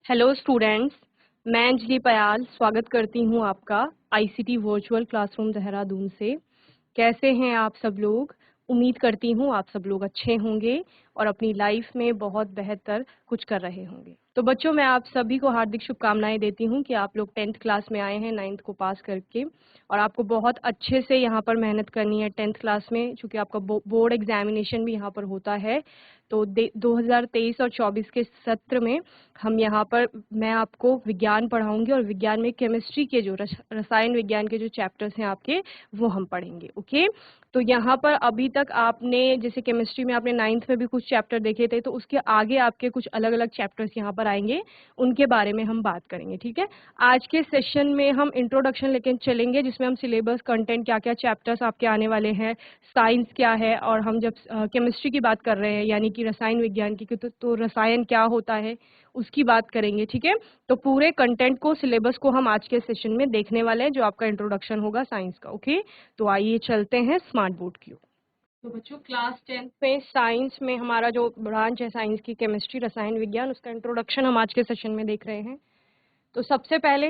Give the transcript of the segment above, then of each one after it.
Hello students, मैं अंजलि पयाल स्वागत करती हूं आपका आईसीटी वर्चुअल क्लासरूम देहरादून से। कैसे हैं आप सब लोग? उम्मीद करती हूं आप सब लोग अच्छे होंगे और अपनी लाइफ में बहुत बेहतर कुछ कर रहे होंगे। तो बच्चों, मैं आप सभी को हार्दिक शुभकामनाएं देती हूं कि आप लोग 10th क्लास में आए हैं 9th को पास करके, और आपको बहुत अच्छे से यहाँ पर मेहनत करनी है 10th क्लास में, चूँकि आपका बोर्ड एग्जामिनेशन भी यहाँ पर होता है। तो 2023 और 24 के सत्र में हम यहाँ पर मैं आपको विज्ञान पढ़ाऊंगी, और विज्ञान में केमिस्ट्री के जो रसायन विज्ञान के जो चैप्टर्स हैं आपके, वो हम पढ़ेंगे। ओके, तो यहाँ पर अभी तक आपने जैसे केमिस्ट्री में आपने 9th में भी कुछ चैप्टर देखे थे, तो उसके आगे आपके कुछ अलग अलग चैप्टर्स यहाँ पर आएंगे, उनके बारे में हम बात करेंगे। ठीक है, आज के सेशन में हम इंट्रोडक्शन लेके चलेंगे, जिसमें हम सिलेबस, कंटेंट, क्या क्या चैप्टर्स आपके आने वाले हैं, साइंस क्या है, और हम जब केमिस्ट्री की बात कर रहे हैं यानी कि रसायन विज्ञान की, तो रसायन क्या होता है उसकी बात करेंगे। ठीक है, तो पूरे कंटेंट को, सिलेबस को हम आज के सेशन में देखने वाले हैं, जो आपका इंट्रोडक्शन होगा साइंस का। ओके, तो आइए चलते हैं स्मार्ट बोर्ड की ओर। तो बच्चों, क्लास 10th में साइंस में हमारा जो ब्रांच है साइंस की, केमिस्ट्री, रसायन विज्ञान, उसका इंट्रोडक्शन हम आज के सेशन में देख रहे हैं। तो सबसे पहले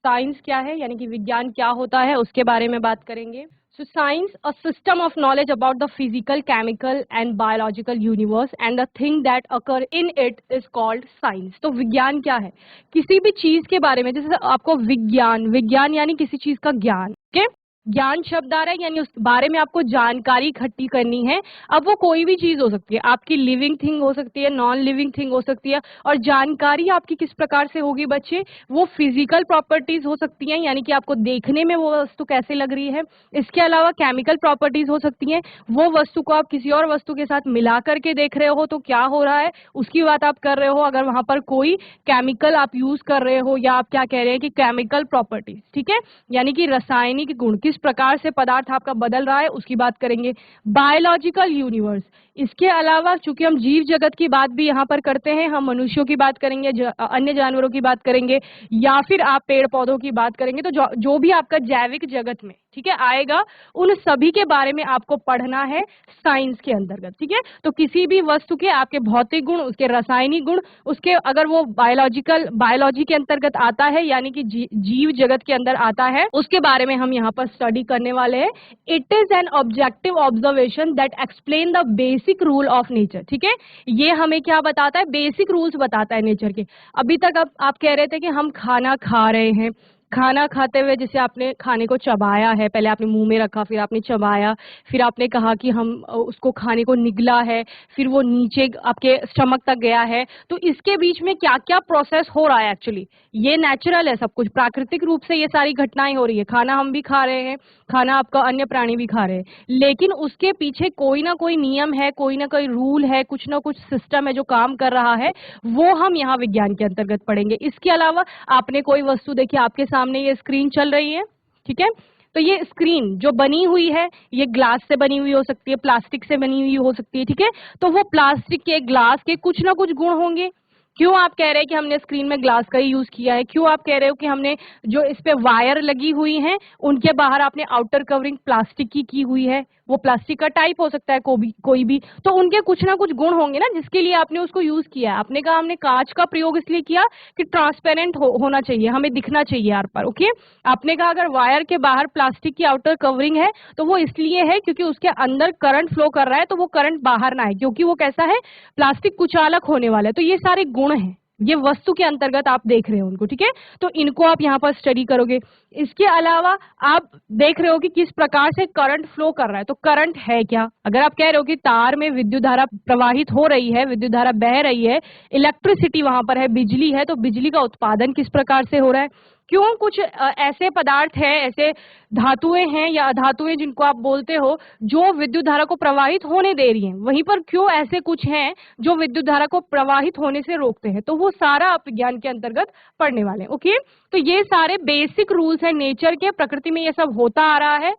साइंस क्या है यानी कि विज्ञान क्या होता है उसके बारे में बात करेंगे। So science, a system of knowledge about the physical, chemical and biological universe and the thing that occur in it is called science. तो विज्ञान क्या है? किसी भी चीज के बारे में, जैसे आपको विज्ञान, विज्ञान यानी किसी चीज का ज्ञान। ओके, ज्ञान शब्द आ रहा है यानी उस बारे में आपको जानकारी इकट्ठी करनी है। अब वो कोई भी चीज हो सकती है, आपकी लिविंग थिंग हो सकती है, नॉन लिविंग थिंग हो सकती है। और जानकारी आपकी किस प्रकार से होगी बच्चे? वो फिजिकल प्रॉपर्टीज हो सकती हैं, यानी कि आपको देखने में वो वस्तु कैसे लग रही है। इसके अलावा केमिकल प्रॉपर्टीज हो सकती हैं, वो वस्तु को आप किसी और वस्तु के साथ मिला करके देख रहे हो तो क्या हो रहा है उसकी बात आप कर रहे हो, अगर वहां पर कोई केमिकल आप यूज कर रहे हो, या आप क्या कह रहे हैं कि केमिकल प्रॉपर्टीज। ठीक है, यानी कि रासायनिक गुण, किस प्रकार से पदार्थ आपका बदल रहा है उसकी बात करेंगे। बायोलॉजिकल यूनिवर्स, इसके अलावा चूंकि हम जीव जगत की बात भी यहाँ पर करते हैं, हम मनुष्यों की बात करेंगे, अन्य जानवरों की बात करेंगे, या फिर आप पेड़ पौधों की बात करेंगे। तो जो भी आपका जैविक जगत में, ठीक है, आएगा, उन सभी के बारे में आपको पढ़ना है साइंस के अंतर्गत। ठीक है, तो किसी भी वस्तु के आपके भौतिक गुण, उसके रासायनिक गुण, उसके अगर वो बायोलॉजी के अंतर्गत आता है यानी कि जीव जगत के अंदर आता है, उसके बारे में हम यहाँ पर स्टडी करने वाले हैं। It is an objective observation that explain the basic rule of nature. ठीक है, ये हमें क्या बताता है? बेसिक रूल्स बताता है नेचर के। अभी तक आप कह रहे थे कि हम खाना खा रहे हैं, खाना खाते हुए जैसे आपने खाने को चबाया है, पहले आपने मुंह में रखा, फिर आपने चबाया, फिर आपने कहा कि हम उसको खाने को निगला है, फिर वो नीचे आपके स्टमक तक गया है। तो इसके बीच में क्या क्या प्रोसेस हो रहा है? एक्चुअली ये नेचुरल है, सब कुछ प्राकृतिक रूप से ये सारी घटनाएं हो रही है। खाना हम भी खा रहे हैं, खाना आपका अन्य प्राणी भी खा रहे हैं, लेकिन उसके पीछे कोई ना कोई नियम है, कोई ना कोई रूल है, कुछ ना कुछ सिस्टम है जो काम कर रहा है, वो हम यहाँ विज्ञान के अंतर्गत पढ़ेंगे। इसके अलावा आपने कोई वस्तु देखी, आपके सामने ये स्क्रीन चल रही है, ठीक है, तो ये स्क्रीन जो बनी हुई है, ये ग्लास से बनी हुई हो सकती है, प्लास्टिक से बनी हुई हो सकती है। ठीक है, तो वो प्लास्टिक के, ग्लास के कुछ ना कुछ गुण होंगे। क्यों आप कह रहे हैं कि हमने स्क्रीन में ग्लास का ही यूज किया है? क्यों आप कह रहे हो कि हमने जो इस पे वायर लगी हुई हैं उनके बाहर आपने आउटर कवरिंग प्लास्टिक की हुई है? वो प्लास्टिक का टाइप हो सकता है कोई भी, तो उनके कुछ ना कुछ गुण होंगे ना, जिसके लिए आपने उसको यूज किया है। आपने कहा हमने कांच का प्रयोग इसलिए किया कि ट्रांसपेरेंट होना चाहिए, हमें दिखना चाहिए यार पर। ओके, आपने कहा अगर वायर के बाहर प्लास्टिक की आउटर कवरिंग है तो वो इसलिए है क्योंकि उसके अंदर करंट फ्लो कर रहा है, तो वो करंट बाहर ना आए, क्योंकि वो कैसा है, प्लास्टिक कुचालक होने वाला है। तो ये सारे गुण हैं, ये वस्तु के अंतर्गत आप देख रहे हो उनको। ठीक है, तो इनको आप यहाँ पर स्टडी करोगे। इसके अलावा आप देख रहे हो कि किस प्रकार से करंट फ्लो कर रहा है। तो करंट है क्या? अगर आप कह रहे हो कि तार में विद्युत धारा प्रवाहित हो रही है, विद्युत धारा बह रही है, इलेक्ट्रिसिटी वहां पर है, बिजली है, तो बिजली का उत्पादन किस प्रकार से हो रहा है? क्यों कुछ ऐसे पदार्थ हैं, ऐसे धातुएं हैं या अधातुएं जिनको आप बोलते हो, जो विद्युत धारा को प्रवाहित होने दे रही हैं, वहीं पर क्यों ऐसे कुछ हैं जो विद्युत धारा को प्रवाहित होने से रोकते हैं? तो वो सारा आप विज्ञान के अंतर्गत पढ़ने वाले हैं। ओके, तो ये सारे बेसिक रूल्स हैं नेचर के, प्रकृति में ये सब होता आ रहा है,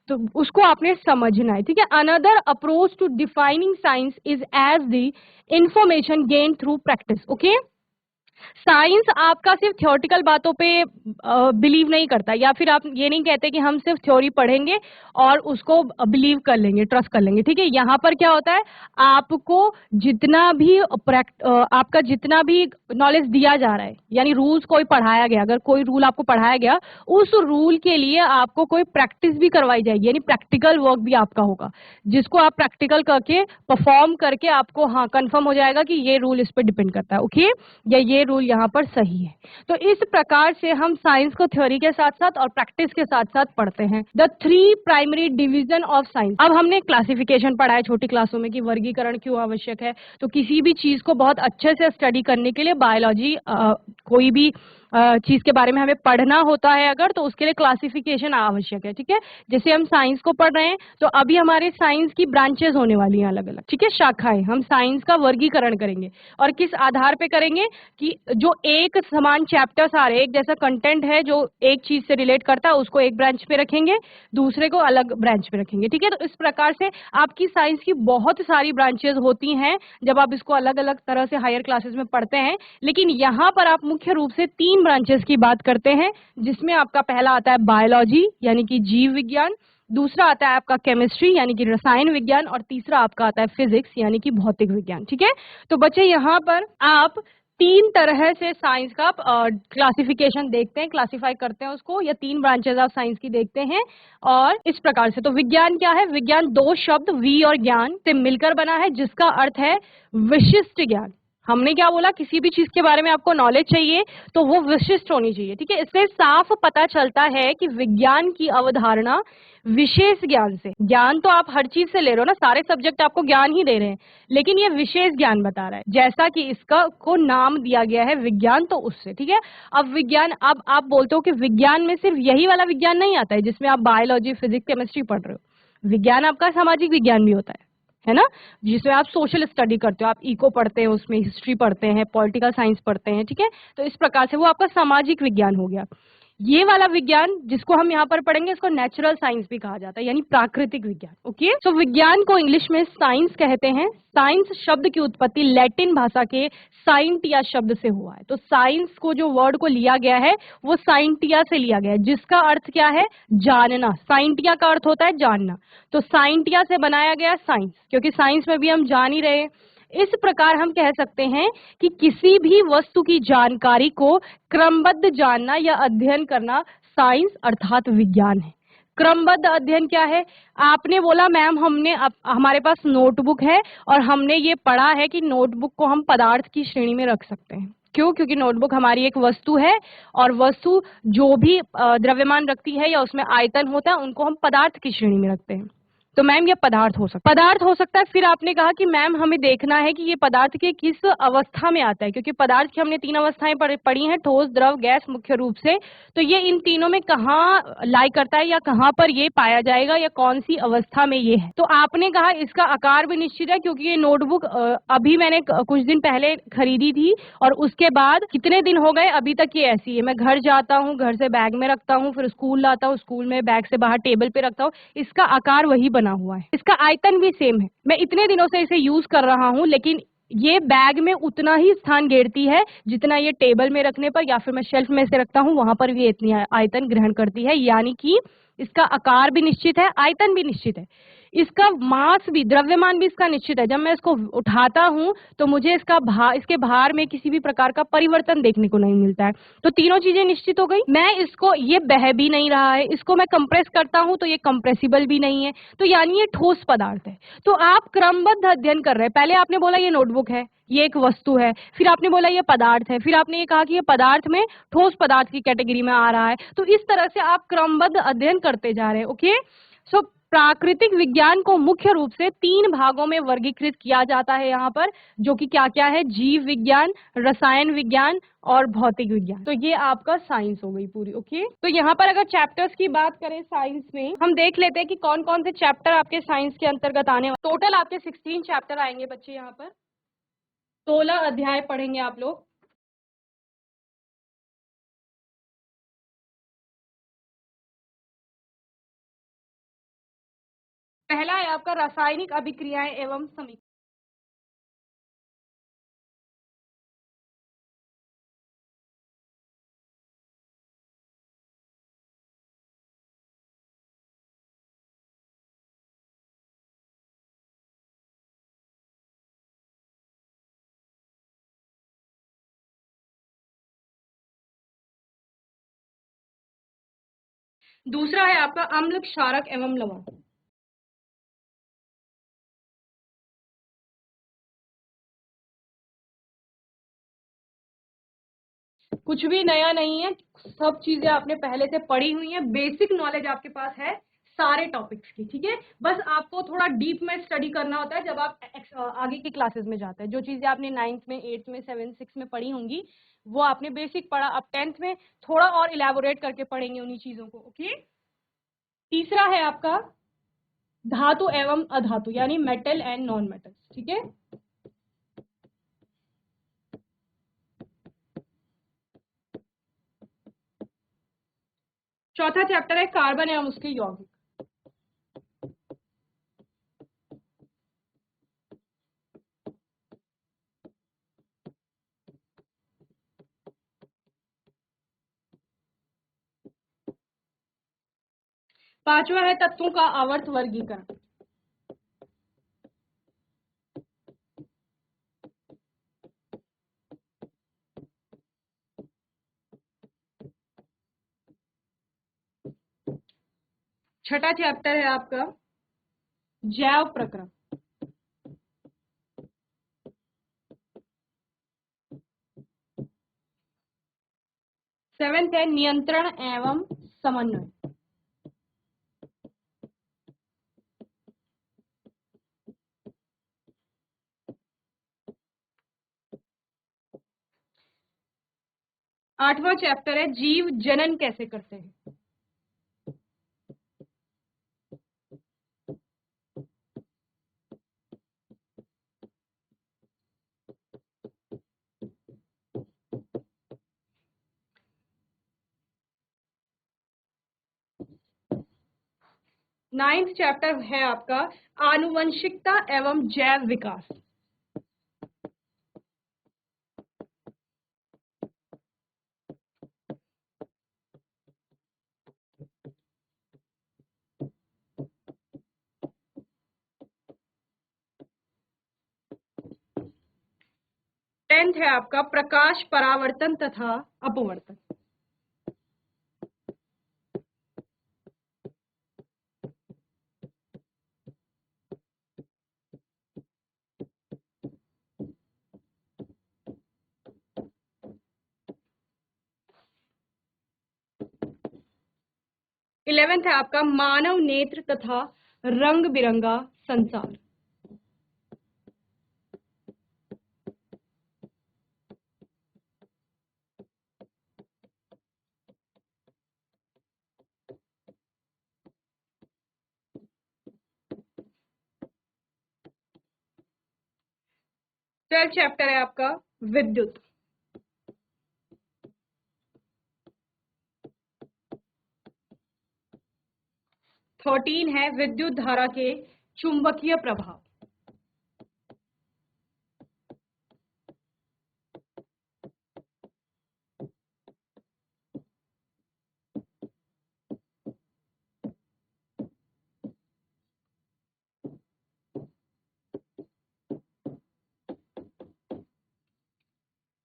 तो उसको आपने समझना है। ठीक है, another approach to defining science is as the information gain through practice. Okay, science आपका सिर्फ थ्योरेटिकल बातों पे बिलीव नहीं करता, या फिर आप ये नहीं कहते कि हम सिर्फ थ्योरी पढ़ेंगे और उसको बिलीव कर लेंगे, ट्रस्ट कर लेंगे, ठीक है। यहाँ पर क्या होता है, आपको जितना भी आपका जितना भी नॉलेज दिया जा रहा है, यानी रूल्स कोई पढ़ाया गया, अगर कोई रूल आपको पढ़ाया गया, उस रूल के लिए आपको कोई प्रैक्टिस भी करवाई जाएगी, यानी प्रैक्टिकल वर्क भी आपका होगा, जिसको आप प्रैक्टिकल करके परफॉर्म करके आपको हाँ कंफर्म हो जाएगा कि ये रूल इस पर डिपेंड करता है, ओके, या ये रूल यहाँ पर सही है। तो इस प्रकार से हम साइंस को थ्योरी के साथ साथ और प्रैक्टिस के साथ साथ पढ़ते हैं। The three primary division of science. अब हमने क्लासिफिकेशन पढ़ा है छोटी क्लासों में कि वर्गीकरण क्यों आवश्यक है। तो किसी भी चीज को बहुत अच्छे से स्टडी करने के लिए बायोलॉजी, कोई भी चीज के बारे में हमें पढ़ना होता है अगर, तो उसके लिए क्लासिफिकेशन आवश्यक है, ठीक है। जैसे हम साइंस को पढ़ रहे हैं, तो अभी हमारे साइंस की ब्रांचेस होने वाली हैं अलग अलग, ठीक है, शाखाएं। हम साइंस का वर्गीकरण करेंगे और किस आधार पे करेंगे कि जो एक समान चैप्टर्स आ रहे हैं, एक जैसा कंटेंट है जो एक चीज से रिलेट करता है, उसको एक ब्रांच पे रखेंगे, दूसरे को अलग ब्रांच पे रखेंगे, ठीक है। तो इस प्रकार से आपकी साइंस की बहुत सारी ब्रांचेस होती हैं जब आप इसको अलग अलग तरह से हायर क्लासेस में पढ़ते हैं। लेकिन यहाँ पर आप मुख्य रूप से तीन ब्रांचेस की बात करते हैं, जिसमें आपका पहला आता है बायोलॉजी यानी कि जीव विज्ञान, दूसरा आता है आपका केमिस्ट्री यानी कि रसायन विज्ञान, और तीसरा आपका आता है फिजिक्स यानी कि भौतिक विज्ञान, ठीक है। तो बच्चे यहाँ पर आप तीन तरह से साइंस का क्लासिफिकेशन देखते हैं, क्लासिफाई करते हैं उसको, या तीन ब्रांचेस ऑफ साइंस की देखते हैं। और इस प्रकार से तो विज्ञान क्या है, विज्ञान दो शब्द वी और ज्ञान से मिलकर बना है, जिसका अर्थ है विशिष्ट ज्ञान। हमने क्या बोला, किसी भी चीज के बारे में आपको नॉलेज चाहिए तो वो विशिष्ट होनी चाहिए, ठीक है। इससे साफ पता चलता है कि विज्ञान की अवधारणा विशेष ज्ञान से, ज्ञान तो आप हर चीज से ले रहे हो ना, सारे सब्जेक्ट आपको ज्ञान ही दे रहे हैं, लेकिन ये विशेष ज्ञान बता रहा है, जैसा कि इसका को नाम दिया गया है विज्ञान, तो उससे, ठीक है। अब विज्ञान, अब आप बोलते हो कि विज्ञान में सिर्फ यही वाला विज्ञान नहीं आता है जिसमें आप बायोलॉजी फिजिक्स केमिस्ट्री पढ़ रहे हो। विज्ञान आपका सामाजिक विज्ञान भी होता है ना, जिसमें आप सोशल स्टडी करते हो, आप इको पढ़ते हैं, उसमें हिस्ट्री पढ़ते हैं, पॉलिटिकल साइंस पढ़ते हैं, ठीक है। तो इस प्रकार से वो आपका सामाजिक विज्ञान हो गया। ये वाला विज्ञान जिसको हम यहाँ पर पढ़ेंगे, इसको नेचुरल साइंस भी कहा जाता है, यानी प्राकृतिक विज्ञान, ओके। सो विज्ञान को इंग्लिश में साइंस कहते हैं। साइंस शब्द की उत्पत्ति लैटिन भाषा के साइंटिया शब्द से हुआ है। तो साइंस को जो वर्ड को लिया गया है वो साइंटिया से लिया गया है, जिसका अर्थ क्या है, जानना। साइंटिया का अर्थ होता है जानना, तो साइंटिया से बनाया गया साइंस, क्योंकि साइंस में भी हम जान ही रहे हैं। इस प्रकार हम कह सकते हैं कि किसी भी वस्तु की जानकारी को क्रमबद्ध जानना या अध्ययन करना साइंस अर्थात विज्ञान है। क्रमबद्ध अध्ययन क्या है, आपने बोला मैम हमने हमारे पास नोटबुक है और हमने ये पढ़ा है कि नोटबुक को हम पदार्थ की श्रेणी में रख सकते हैं। क्यों? क्योंकि नोटबुक हमारी एक वस्तु है, और वस्तु जो भी द्रव्यमान रखती है या उसमें आयतन होता है, उनको हम पदार्थ की श्रेणी में रखते हैं। तो मैम ये पदार्थ हो सकता है। फिर आपने कहा कि मैम हमें देखना है कि ये पदार्थ के किस अवस्था में आता है, क्योंकि पदार्थ की हमने तीन अवस्थाएं पढ़ी हैं, ठोस, द्रव, गैस, मुख्य रूप से। तो ये इन तीनों में कहाँ लाई करता है, या कहाँ पर ये पाया जाएगा, या कौन सी अवस्था में ये है। तो आपने कहा इसका आकार भी निश्चित है, क्योंकि ये नोटबुक अभी मैंने कुछ दिन पहले खरीदी थी, और उसके बाद कितने दिन हो गए अभी तक ये ऐसी है। मैं घर जाता हूँ, घर से बैग में रखता हूँ, फिर स्कूल लाता हूँ, स्कूल में बैग से बाहर टेबल पे रखता हूँ, इसका आकार वही बना हुआ है, इसका आयतन भी सेम है। मैं इतने दिनों से इसे यूज कर रहा हूँ, लेकिन ये बैग में उतना ही स्थान घेरती है जितना ये टेबल में रखने पर, या फिर मैं शेल्फ में से रखता हूँ वहां पर भी इतनी आयतन ग्रहण करती है। यानी कि इसका आकार भी निश्चित है, आयतन भी निश्चित है, इसका मास भी, द्रव्यमान भी इसका निश्चित है। जब मैं इसको उठाता हूं तो मुझे इसके भार में किसी भी प्रकार का परिवर्तन देखने को नहीं मिलता है। तो तीनों चीजें निश्चित हो गई। मैं इसको, ये बह भी नहीं रहा है, इसको मैं कंप्रेस करता हूं तो ये कंप्रेसिबल भी नहीं है, तो यानी ये ठोस पदार्थ है। तो आप क्रमबद्ध अध्ययन कर रहे हैं। पहले आपने बोला ये नोटबुक है, ये एक वस्तु है, फिर आपने बोला ये पदार्थ है, फिर आपने ये कहा कि ये पदार्थ में ठोस पदार्थ की कैटेगरी में आ रहा है। तो इस तरह से आप क्रमबद्ध अध्ययन करते जा रहे हैं, ओके। सो प्राकृतिक विज्ञान को मुख्य रूप से तीन भागों में वर्गीकृत किया जाता है यहाँ पर, जो कि क्या क्या है, जीव विज्ञान, रसायन विज्ञान और भौतिक विज्ञान। तो ये आपका साइंस हो गई पूरी, ओके। तो यहाँ पर अगर चैप्टर्स की बात करें साइंस में, हम देख लेते हैं कि कौन कौन से चैप्टर आपके साइंस के अंतर्गत आने वाले। टोटल आपके 16 चैप्टर आएंगे बच्चे, यहाँ पर 16 अध्याय पढ़ेंगे आप लोग। पहला है आपका रासायनिक अभिक्रियाएं एवं समीकरण। दूसरा है आपका अम्ल, क्षारक एवं लवण। कुछ भी नया नहीं है, सब चीजें आपने पहले से पढ़ी हुई हैं, बेसिक नॉलेज आपके पास है सारे टॉपिक्स की, ठीक है। बस आपको थोड़ा डीप में स्टडी करना होता है जब आप आगे की क्लासेस में जाते हैं। जो चीजें आपने 9th में, 8th में, 7th 6th में पढ़ी होंगी वो आपने बेसिक पढ़ा, अब 10th में थोड़ा और इलेबोरेट करके पढ़ेंगे उन्हीं चीजों को, ओके। तीसरा है आपका धातु एवं अधातु, यानी मेटल एंड नॉन मेटल, ठीक है। चौथा चैप्टर है कार्बन एवं उसके यौगिक। पांचवा है तत्वों का आवर्त वर्गीकरण। छठा चैप्टर है आपका जैव प्रक्रम। सेवेंथ है नियंत्रण एवं समन्वय। आठवां चैप्टर है जीव जनन कैसे करते हैं। नाइन्थ चैप्टर है आपका आनुवंशिकता एवं जैव विकास। टेंथ है आपका प्रकाश परावर्तन तथा अपवर्तन। इलेवेंथ है आपका मानव नेत्र तथा रंग बिरंगा संसार। 12th चैप्टर है आपका विद्युत। 13 है विद्युत धारा के चुंबकीय प्रभाव।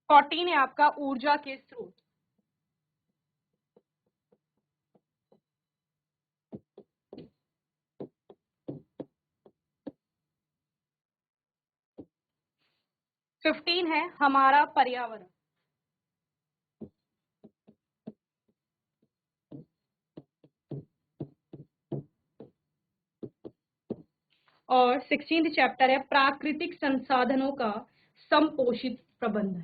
14 है आपका ऊर्जा के स्रोत। 15 है हमारा पर्यावरण। और 16th चैप्टर है प्राकृतिक संसाधनों का संपोषित प्रबंधन।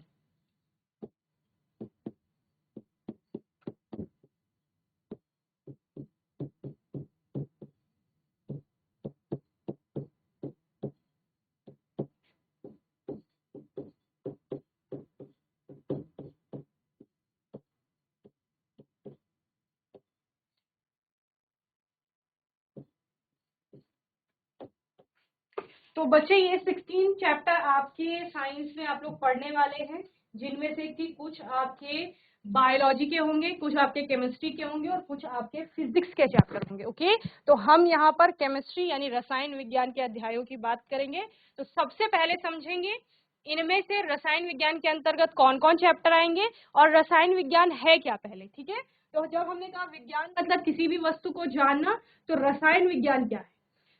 तो बच्चे ये 16 चैप्टर आपके साइंस में आप लोग पढ़ने वाले हैं, जिनमें से कि कुछ आपके बायोलॉजी के होंगे, कुछ आपके केमिस्ट्री के होंगे और कुछ आपके फिजिक्स के चैप्टर होंगे, ओके। तो हम यहाँ पर केमिस्ट्री यानी रसायन विज्ञान के अध्यायों की बात करेंगे। तो सबसे पहले समझेंगे इनमें से रसायन विज्ञान के अंतर्गत कौन कौन चैप्टर आएंगे और रसायन विज्ञान है क्या पहले, ठीक है। तो जब हमने कहा विज्ञान मतलब किसी भी वस्तु को जानना, तो रसायन विज्ञान क्या है?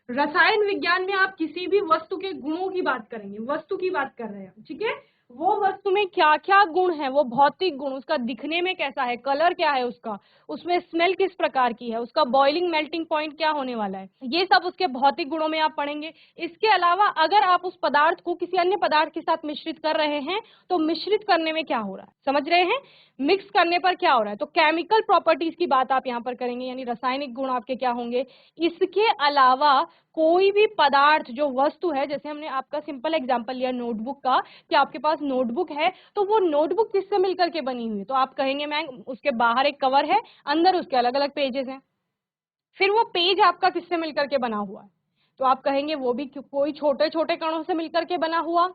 रसायन विज्ञान में आप किसी भी वस्तु के गुणों की बात करेंगे, वस्तु की बात कर रहे हैं, ठीक है। वो वस्तु में क्या क्या गुण है, वो भौतिक गुण, उसका दिखने में कैसा है, कलर क्या है उसका, उसमें स्मेल किस प्रकार की है, उसका बॉइलिंग मेल्टिंग पॉइंट क्या होने वाला है, ये सब उसके भौतिक गुणों में आप पढ़ेंगे। इसके अलावा अगर आप उस पदार्थ को किसी अन्य पदार्थ के साथ मिश्रित कर रहे हैं, तो मिश्रित करने में क्या हो रहा है, समझ रहे हैं, मिक्स करने पर क्या हो रहा है, तो केमिकल प्रॉपर्टीज की बात आप यहाँ पर करेंगे, यानी रासायनिक गुण आपके क्या होंगे। इसके अलावा कोई भी पदार्थ जो वस्तु है, जैसे हमने आपका सिंपल एग्जांपल लिया नोटबुक का, कि आपके पास नोटबुक है, तो वो नोटबुक किससे मिलकर के बनी हुई है, तो आप कहेंगे मैम उसके बाहर एक कवर है, अंदर उसके अलग अलग पेजेस हैं। फिर वो पेज आपका किससे मिलकर के बना हुआ है, तो आप कहेंगे वो भी कोई छोटे छोटे कणों से मिलकर के बना हुआ,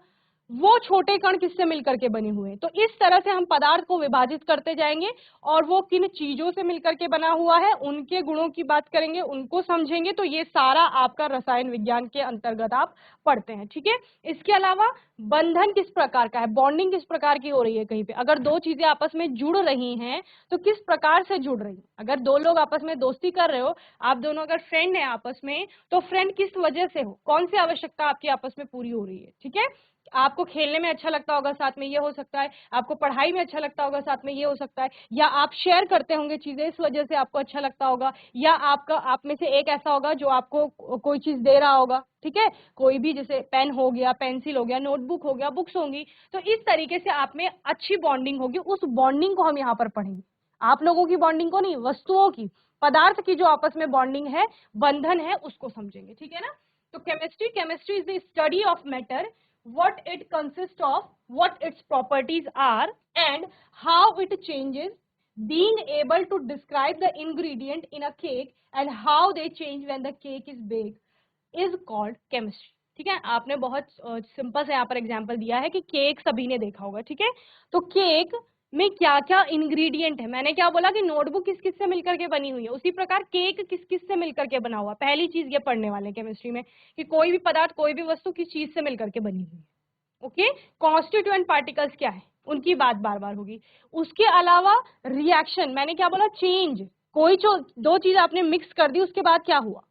वो छोटे कण किससे मिलकर के बने हुए हैं। तो इस तरह से हम पदार्थ को विभाजित करते जाएंगे और वो किन चीजों से मिलकर के बना हुआ है, उनके गुणों की बात करेंगे, उनको समझेंगे। तो ये सारा आपका रसायन विज्ञान के अंतर्गत आप पढ़ते हैं, ठीक है। इसके अलावा बंधन किस प्रकार का है, बॉन्डिंग किस प्रकार की हो रही है, कहीं पे अगर दो चीजें आपस में जुड़ रही हैं तो किस प्रकार से जुड़ रही है। अगर दो लोग आपस में दोस्ती कर रहे हो, आप दोनों अगर फ्रेंड है आपस में, तो फ्रेंड किस वजह से हो, कौन सी आवश्यकता आपकी आपस में पूरी हो रही है, ठीक है। आपको खेलने में अच्छा लगता होगा साथ में, ये हो सकता है, आपको पढ़ाई में अच्छा लगता होगा साथ में, ये हो सकता है, या आप शेयर करते होंगे चीजें, इस वजह से आपको अच्छा लगता होगा, या आपका आप में से एक ऐसा होगा जो आपको कोई चीज दे रहा होगा, ठीक है, कोई भी, जैसे पेन हो गया, पेंसिल हो गया, नोटबुक हो गया, बुक्स होंगी। तो इस तरीके से आप में अच्छी बॉन्डिंग होगी, उस बॉन्डिंग को हम यहाँ पर पढ़ेंगे, आप लोगों की बॉन्डिंग को नहीं, वस्तुओं की, पदार्थ की जो आपस में बॉन्डिंग है, बंधन है, उसको समझेंगे, ठीक है ना। तो chemistry is the study of matter, what it consists of, what its properties are, and how it changes, being able to describe the ingredient in a cake and how they change when the cake is baked is called chemistry। ठीक है, आपने बहुत simple से यहाँ पर example दिया है कि केक सभी ने देखा होगा, ठीक है। तो केक में क्या क्या इंग्रेडिएंट है, मैंने क्या बोला कि नोटबुक किस किस से मिलकर के बनी हुई है, उसी प्रकार केक किस किस से मिलकर के बना हुआ। पहली चीज ये पढ़ने वाले केमिस्ट्री में कि कोई भी पदार्थ, कोई भी वस्तु किस चीज से मिलकर के बनी हुई है, ओके। कॉन्स्टिट्यूएंट पार्टिकल्स क्या है, उनकी बात बार बार होगी। उसके अलावा रिएक्शन, मैंने क्या बोला, चेंज, कोई दो चीज आपने मिक्स कर दी, उसके बाद क्या हुआ।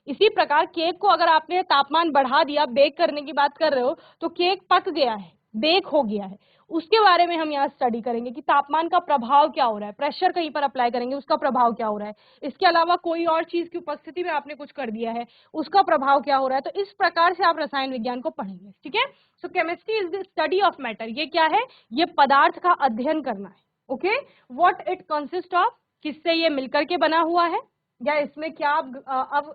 इसी प्रकार केक को अगर आपने तापमान बढ़ा दिया, बेक करने की बात कर रहे हो, तो केक पक गया है, बेक हो गया है, उसके बारे में हम यहाँ स्टडी करेंगे कि तापमान का प्रभाव क्या हो रहा है, प्रेशर कहीं पर अप्लाई करेंगे, उसका प्रभाव क्या हो रहा है। इसके अलावा कोई और चीज की उपस्थिति में आपने कुछ कर दिया है, उसका प्रभाव क्या हो रहा है। तो इस प्रकार से आप रसायन विज्ञान को पढ़ेंगे, ठीक है। So chemistry is the study of matter, ये क्या है, ये पदार्थ का अध्ययन करना है, okay. What it consist of, किससे ये मिलकर के बना हुआ है, या इसमें क्या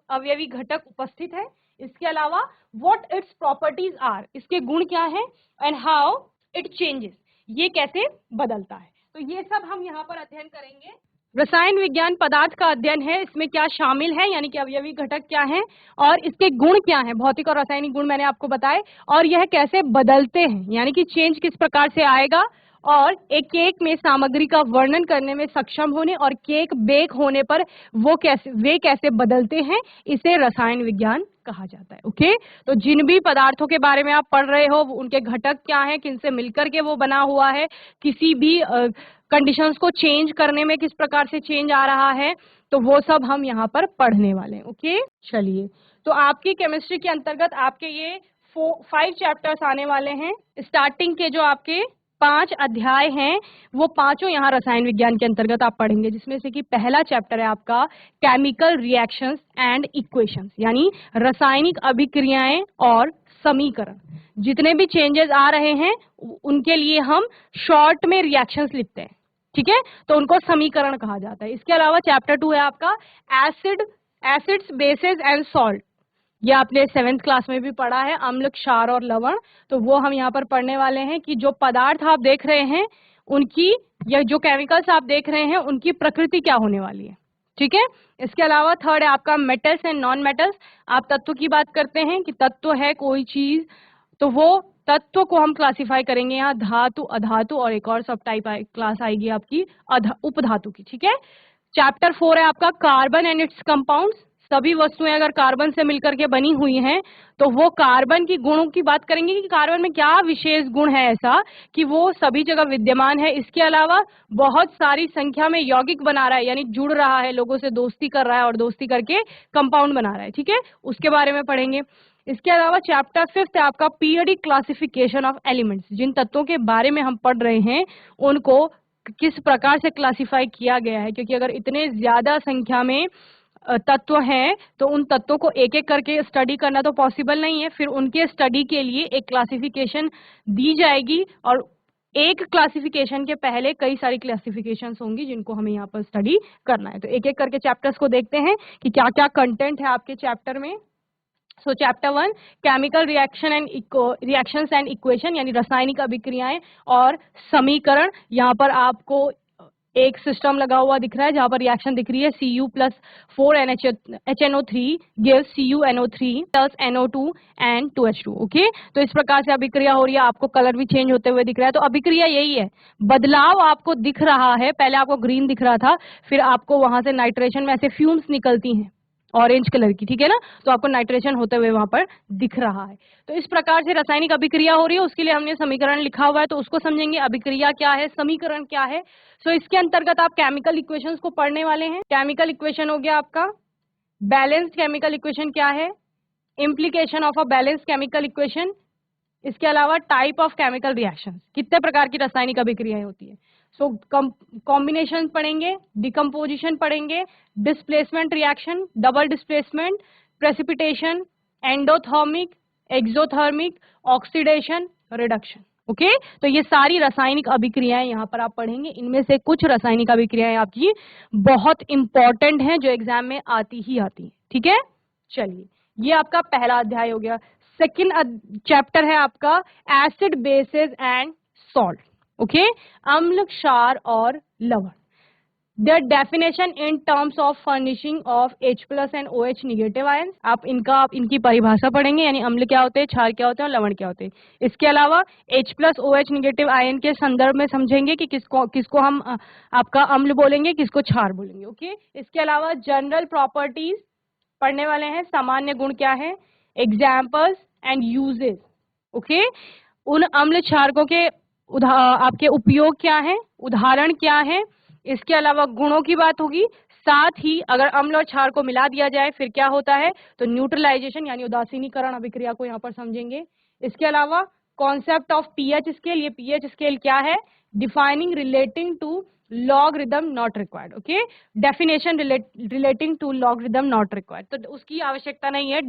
अवयवी घटक उपस्थित है। इसके अलावा व्हाट इट्स प्रॉपर्टीज आर, इसके गुण क्या है, एंड हाउ इट चेंजेस, ये कैसे बदलता है। तो ये सब हम यहाँ पर अध्ययन करेंगे। रसायन विज्ञान पदार्थ का अध्ययन है, इसमें क्या शामिल है, यानी कि अवयवी घटक क्या है और इसके गुण क्या हैं, भौतिक और रासायनिक गुण मैंने आपको बताए, और यह कैसे बदलते हैं, यानी कि चेंज किस प्रकार से आएगा, और एक केक में सामग्री का वर्णन करने में सक्षम होने और केक बेक होने पर वे कैसे बदलते हैं, इसे रसायन विज्ञान कहा जाता है, ओके। तो जिन भी पदार्थों के बारे में आप पढ़ रहे हो, उनके घटक क्या हैं, किनसे मिलकर के वो बना हुआ है, किसी भी कंडीशंस को चेंज करने में किस प्रकार से चेंज आ रहा है, तो वो सब हम यहाँ पर पढ़ने वाले हैं, ओके। चलिए, तो आपकी केमिस्ट्री के अंतर्गत आपके ये 5 चैप्टर्स आने वाले हैं। स्टार्टिंग के जो आपके 5 अध्याय हैं, वो पांचों यहाँ रसायन विज्ञान के अंतर्गत आप पढ़ेंगे, जिसमें से कि पहला चैप्टर है आपका केमिकल रिएक्शंस एंड इक्वेशंस, यानी रासायनिक अभिक्रियाएं और समीकरण। जितने भी चेंजेस आ रहे हैं उनके लिए हम शॉर्ट में रिएक्शंस लिखते हैं, ठीक है, तो उनको समीकरण कहा जाता है। इसके अलावा चैप्टर 2 है आपका एसिड्स, बेसेस एंड सॉल्ट, ये आपने 7th क्लास में भी पढ़ा है, अम्ल, क्षार और लवण। तो वो हम यहाँ पर पढ़ने वाले हैं कि जो पदार्थ आप देख रहे हैं उनकी, या जो केमिकल्स आप देख रहे हैं उनकी प्रकृति क्या होने वाली है, ठीक है। इसके अलावा थर्ड है आपका मेटल्स एंड नॉन मेटल्स, आप तत्व की बात करते हैं कि तत्व है कोई चीज, तो वो तत्व को हम क्लासिफाई करेंगे यहाँ धातु, अधातु और एक और सब टाइप क्लास आएगी आपकी उपधातु की, ठीक है। चैप्टर 4 है आपका कार्बन एंड इट्स कंपाउंड्स, सभी वस्तुएं अगर कार्बन से मिलकर के बनी हुई हैं तो वो कार्बन की गुणों की बात करेंगे कि कार्बन में क्या विशेष गुण है ऐसा कि वो सभी जगह विद्यमान है। इसके अलावा बहुत सारी संख्या में यौगिक बना रहा है, यानी जुड़ रहा है, लोगों से दोस्ती कर रहा है और दोस्ती करके कंपाउंड बना रहा है। ठीक है, उसके बारे में पढ़ेंगे। इसके अलावा चैप्टर 5 है आपका पीरियडिक क्लासिफिकेशन ऑफ एलिमेंट्स। जिन तत्वों के बारे में हम पढ़ रहे हैं उनको किस प्रकार से क्लासिफाई किया गया है, क्योंकि अगर इतने ज्यादा संख्या में तत्व हैं तो उन तत्वों को एक एक करके स्टडी करना तो पॉसिबल नहीं है। फिर उनके स्टडी के लिए एक क्लासिफिकेशन दी जाएगी और एक क्लासिफिकेशन के पहले कई सारी क्लासिफिकेशंस होंगी जिनको हमें यहाँ पर स्टडी करना है। तो एक एक करके चैप्टर्स को देखते हैं कि क्या क्या कंटेंट है आपके चैप्टर में। सो chapter 1 chemical reactions and equation, यानी रासायनिक अभिक्रियाएं और समीकरण। यहाँ पर आपको एक सिस्टम लगा हुआ दिख रहा है जहां पर रिएक्शन दिख रही है Cu plus 4HNO3 gives CuNO3 plus NO2 and 2H2। Okay, तो इस प्रकार से अभिक्रिया हो रही है, आपको कलर भी चेंज होते हुए दिख रहा है। तो अभिक्रिया यही है, बदलाव आपको दिख रहा है। पहले आपको ग्रीन दिख रहा था, फिर आपको वहां से नाइट्रेशन में ऐसे फ्यूम्स निकलती हैं ऑरेंज कलर की, ठीक है ना, तो आपको नाइट्रेशन होते हुए वहां पर दिख रहा है। तो इस प्रकार से रासायनिक अभिक्रिया हो रही है, उसके लिए हमने समीकरण लिखा हुआ है, तो उसको समझेंगे। अभिक्रिया क्या है, समीकरण क्या है। सो इसके अंतर्गत आप केमिकल इक्वेशंस को पढ़ने वाले हैं। केमिकल इक्वेशन हो गया आपका, बैलेंस्ड केमिकल इक्वेशन क्या है, implication of a balanced chemical equation. इसके अलावा टाइप ऑफ केमिकल रिएक्शन, कितने प्रकार की रासायनिक अभिक्रियाएं होती है। सो कॉम्बिनेशन पढ़ेंगे, डिकम्पोजिशन पढ़ेंगे, displacement reaction, double displacement, precipitation, endothermic, exothermic, oxidation, reduction. Okay, तो ये सारी रासायनिक अभिक्रियाएं यहाँ पर आप पढ़ेंगे। इनमें से कुछ रासायनिक अभिक्रियाएं आपकी बहुत इंपॉर्टेंट हैं जो एग्जाम में आती ही आती हैं। ठीक है, चलिए, ये आपका पहला अध्याय हो गया। सेकेंड चैप्टर है आपका acid basis and salt. Okay, अम्ल, क्षार और लवण। Their definition in terms of furnishing of H plus and OH negative ions। आप इनकी परिभाषा पढ़ेंगे, यानी अम्ल क्या होते हैं, क्षार क्या होते हैं और लवण क्या होते हैं। इसके अलावा H plus OH negative ion के संदर्भ में समझेंगे कि किसको हम आपका अम्ल बोलेंगे, किसको क्षार बोलेंगे। ओके, इसके अलावा जनरल प्रॉपर्टीज पढ़ने वाले हैं, सामान्य गुण क्या है, एग्जाम्पल्स एंड यूजेस। ओके, उन अम्ल क्षारकों के आपके उपयोग क्या है, उदाहरण क्या है। इसके अलावा गुणों की बात होगी, साथ ही अगर अम्ल और क्षार को मिला दिया जाए फिर क्या होता है, तो न्यूट्रलाइजेशन यानी उदासीनीकरण अभिक्रिया को यहाँ पर समझेंगे। इसके अलावा कॉन्सेप्ट ऑफ पीएच स्केल, ये पीएच स्केल क्या है, defining relating to logarithm not required. Okay, definition relating to logarithm not required, तो उसकी आवश्यकता नहीं है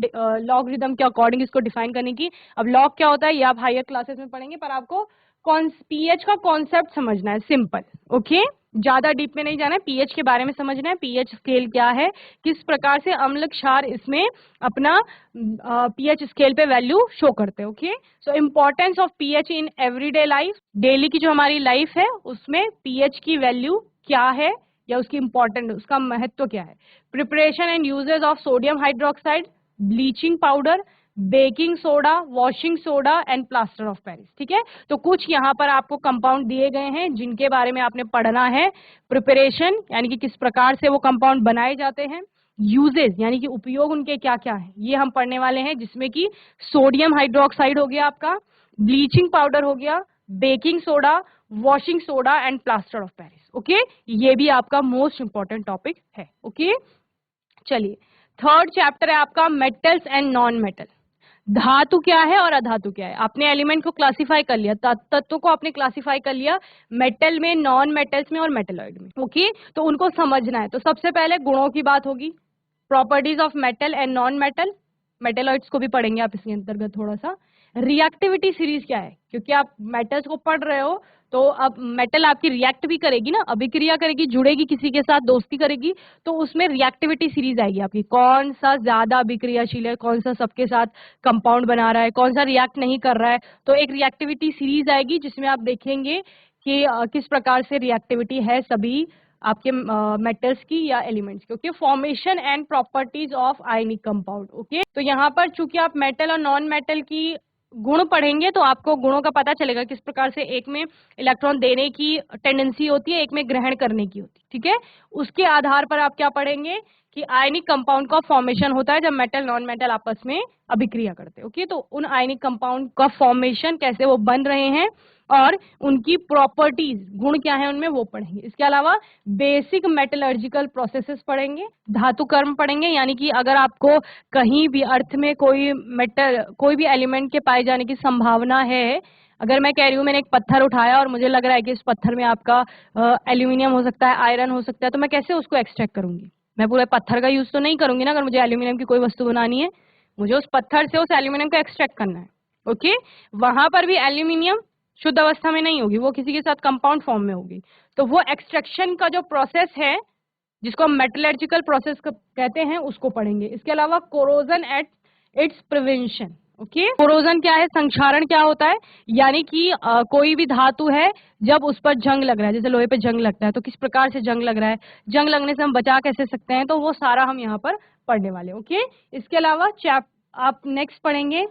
लॉगरिदम के अकॉर्डिंग इसको डिफाइन करने की। अब लॉग क्या होता है ये आप हायर क्लासेस में पढ़ेंगे, पर आपको पीएच का कॉन्सेप्ट समझना है, सिंपल। ओके, ज्यादा डीप में नहीं जाना है, पीएच के बारे में समझना है, पीएच स्केल क्या है, किस प्रकार से अम्ल क्षार इसमें अपना पीएच स्केल पे वैल्यू शो करते हैं। Okay, so importance of pH in everyday life, daily की जो हमारी लाइफ है उसमें पीएच की वैल्यू क्या है या उसकी इंपॉर्टेंट, उसका महत्व क्या है। Preparation and uses of sodium hydroxide, bleaching powder, baking soda, washing soda and plaster of Paris. ठीक है, तो कुछ यहाँ पर आपको कंपाउंड दिए गए हैं जिनके बारे में आपने पढ़ना है। प्रिपरेशन यानी कि किस प्रकार से वो कंपाउंड बनाए जाते हैं, यूजेस यानी कि उपयोग उनके क्या क्या है, ये हम पढ़ने वाले हैं, जिसमें कि सोडियम हाइड्रोक्साइड हो गया आपका, ब्लीचिंग पाउडर हो गया, baking soda, washing soda and plaster of Paris. Okay, ये भी आपका मोस्ट इंपॉर्टेंट टॉपिक है। ओके, चलिए, थर्ड चैप्टर है आपका मेटल्स एंड नॉन मेटल। धातु क्या है और अधातु क्या है। आपने एलिमेंट को क्लासिफाई कर लिया, तत्वों को आपने क्लासिफाई कर लिया, मेटल में, नॉन मेटल्स में और मेटलॉइड में। ओके, तो उनको समझना है। तो सबसे पहले गुणों की बात होगी, properties of metal and non metal, metalloids को भी पढ़ेंगे आप इसके अंतर्गत थोड़ा सा। रिएक्टिविटी सीरीज क्या है, क्योंकि आप मेटल्स को पढ़ रहे हो तो अब मेटल आपकी रिएक्ट भी करेगी ना, अभिक्रिया करेगी, जुड़ेगी किसी के साथ, दोस्ती करेगी, तो उसमें रिएक्टिविटी सीरीज आएगी आपकी, कौन सा ज्यादा अभिक्रियाशील है, कौन सा सबके साथ कंपाउंड बना रहा है, कौन सा रिएक्ट नहीं कर रहा है। तो एक रिएक्टिविटी सीरीज आएगी जिसमें आप देखेंगे कि किस प्रकार से रिएक्टिविटी है सभी आपके मेटल्स की या एलिमेंट्स की। Okay, formation and properties of ionic compound. Okay, तो यहाँ पर चूंकि आप मेटल और नॉन मेटल की गुण पढ़ेंगे तो आपको गुणों का पता चलेगा, किस प्रकार से एक में इलेक्ट्रॉन देने की टेंडेंसी होती है, एक में ग्रहण करने की होती है। ठीक है, उसके आधार पर आप क्या पढ़ेंगे कि आयनिक कंपाउंड का फॉर्मेशन होता है जब मेटल नॉन मेटल आपस में अभिक्रिया करते हैं। ओके, तो उन आयनिक कंपाउंड का फॉर्मेशन कैसे वो बन रहे हैं और उनकी प्रॉपर्टीज, गुण क्या है उनमें, वो पढ़ेंगे। इसके अलावा बेसिक मेटलर्जिकल प्रोसेसेस पढ़ेंगे, धातु कर्म पढ़ेंगे, यानी कि अगर आपको कहीं भी अर्थ में कोई मेटल, कोई भी एलिमेंट के पाए जाने की संभावना है, अगर मैं कह रही हूँ मैंने एक पत्थर उठाया और मुझे लग रहा है कि इस पत्थर में आपका एल्यूमिनियम हो सकता है, आयरन हो सकता है, तो मैं कैसे उसको एक्सट्रैक्ट करूंगी? मैं पूरे पत्थर का यूज तो नहीं करूंगी ना। अगर मुझे एल्यूमिनियम की कोई वस्तु बनानी है, मुझे उस पत्थर से उस एल्यूमिनियम को एक्सट्रैक्ट करना है। ओके, वहां पर भी एल्यूमिनियम शुद्ध अवस्था में नहीं होगी, वो किसी के साथ कंपाउंड फॉर्म में होगी। तो वो एक्सट्रैक्शन का जो प्रोसेस है, जिसको हम मेटलर्जिकल प्रोसेस कहते हैं, उसको पढ़ेंगे। इसके अलावा corrosion at its prevention. Okay, corrosion क्या है, संक्षारण क्या होता है, यानी कि कोई भी धातु है, जब उस पर जंग लग रहा है, जैसे लोहे पे जंग लगता है, तो किस प्रकार से जंग लग रहा है, जंग लगने से हम बचा कैसे सकते हैं, तो वो सारा हम यहाँ पर पढ़ने वाले। ओके, इसके अलावा आप नेक्स्ट पढ़ेंगे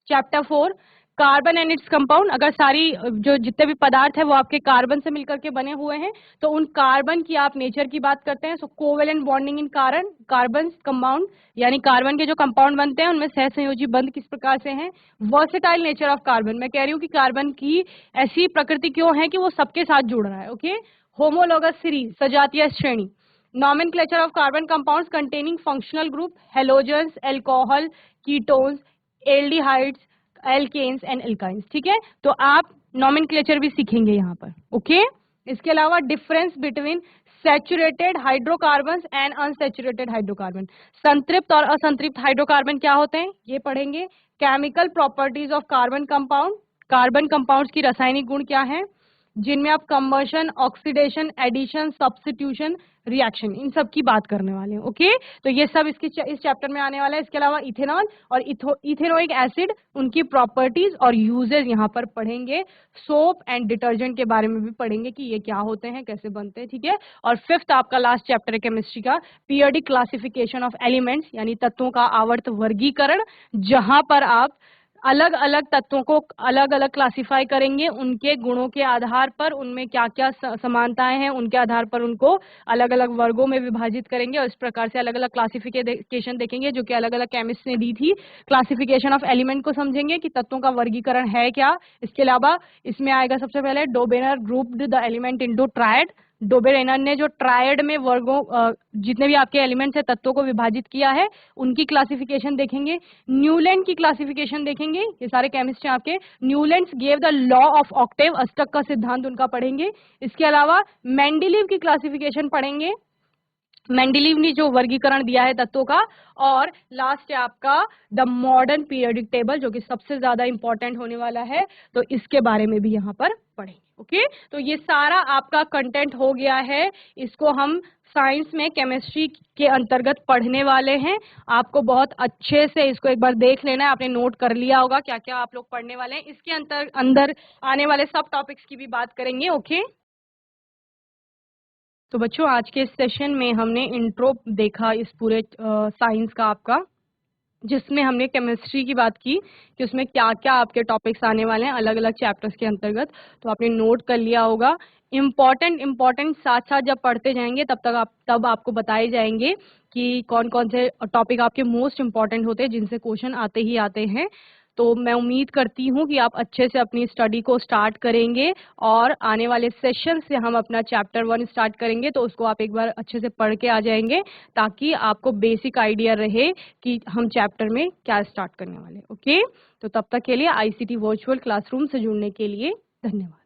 chapter 4, carbon and its compound. अगर सारी जो जितने भी पदार्थ है वो आपके कार्बन से मिलकर के बने हुए हैं, तो उन कार्बन की आप नेचर की बात करते हैं। So covalent bonding in carbon compound, यानी कार्बन के जो कंपाउंड बनते हैं उनमें सहसंयोजी बंध किस प्रकार से हैं। वर्सेटाइल नेचर ऑफ कार्बन, मैं कह रही हूँ कि कार्बन की ऐसी प्रकृति क्यों है कि वो सबके साथ जुड़ रहा है। ओके, होमोलोगस सीरीज, सजातीय श्रेणी। nomenclature of carbon compounds containing functional group, halogens, alcohol, ketones, aldehydes, alkenes and alkynes. ठीक है, तो आप नॉमेनक्लेचर भी सीखेंगे यहाँ पर। ओके, इसके अलावा difference between saturated hydrocarbon and unsaturated hydrocarbon, संतृप्त और असंतृप्त हाइड्रोकार्बन क्या होते हैं ये पढ़ेंगे। Chemical properties of carbon compound, carbon compounds की रासायनिक गुण क्या है, जिनमें आप combustion, oxidation, addition, substitution, reaction, इन सब की बात करने वाले हैं। ओके, तो ये सब इस चैप्टर में आने वाला है। इसके अलावा इथेनॉल और इथेनोइक एसिड, उनकी प्रॉपर्टीज और यूजेस यहाँ पर पढ़ेंगे। सोप एंड डिटर्जेंट के बारे में भी पढ़ेंगे कि ये क्या होते हैं, कैसे बनते हैं। ठीक है, और फिफ्थ आपका लास्ट चैप्टर है केमिस्ट्री का, पीरियोडिक क्लासिफिकेशन ऑफ एलिमेंट्स, यानी तत्वों का आवर्त वर्गीकरण, जहां पर आप अलग अलग तत्वों को अलग अलग क्लासिफाई करेंगे, उनके गुणों के आधार पर, उनमें क्या क्या समानताएं हैं, उनके आधार पर उनको अलग अलग वर्गों में विभाजित करेंगे और इस प्रकार से अलग अलग क्लासिफिकेशन देखेंगे जो कि अलग अलग केमिस्ट ने दी थी। क्लासिफिकेशन ऑफ एलिमेंट को समझेंगे कि तत्वों का वर्गीकरण है क्या। इसके अलावा इसमें आएगा सबसे पहले Dobereiner grouped the element into triad. Dobereiner ने जो ट्रायड में वर्गों, जितने भी आपके एलिमेंट्स है, तत्वों को विभाजित किया है, उनकी क्लासिफिकेशन देखेंगे। न्यूलैंड की क्लासिफिकेशन देखेंगे, ये सारे केमिस्ट हैं आपके। Newlands gave the law of octave, अष्टक का सिद्धांत उनका पढ़ेंगे। इसके अलावा मेंडेलीव की क्लासिफिकेशन पढ़ेंगे, मेंडेलीव ने जो वर्गीकरण दिया है तत्वों का। और लास्ट है आपका द मॉडर्न पीरियोडिक टेबल, जो कि सबसे ज्यादा इंपॉर्टेंट होने वाला है, तो इसके बारे में भी यहाँ पर पढ़ेंगे। ओके, तो ये सारा आपका कंटेंट हो गया है, इसको हम साइंस में केमिस्ट्री के अंतर्गत पढ़ने वाले हैं। आपको बहुत अच्छे से इसको एक बार देख लेना है, आपने नोट कर लिया होगा क्या क्या आप लोग पढ़ने वाले हैं। इसके अंदर आने वाले सब टॉपिक्स की भी बात करेंगे। ओके, तो बच्चों आज के इस सेशन में हमने इंट्रो देखा इस पूरे साइंस का आपका, जिसमें हमने केमिस्ट्री की बात की कि उसमें क्या क्या आपके टॉपिक्स आने वाले हैं अलग अलग चैप्टर्स के अंतर्गत, तो आपने नोट कर लिया होगा। इम्पॉर्टेंट साथ साथ जब पढ़ते जाएंगे तब आपको बताए जाएंगे कि कौन कौन से टॉपिक आपके मोस्ट इम्पॉर्टेंट होते हैं, जिनसे क्वेश्चन आते ही आते हैं। तो मैं उम्मीद करती हूँ कि आप अच्छे से अपनी स्टडी को स्टार्ट करेंगे और आने वाले सेशन से हम अपना चैप्टर 1 स्टार्ट करेंगे, तो उसको आप एक बार अच्छे से पढ़ के आ जाएंगे ताकि आपको बेसिक आइडिया रहे कि हम चैप्टर में क्या स्टार्ट करने वाले। ओके, तो तब तक के लिए आईसीटी वर्चुअल क्लासरूम से जुड़ने के लिए धन्यवाद।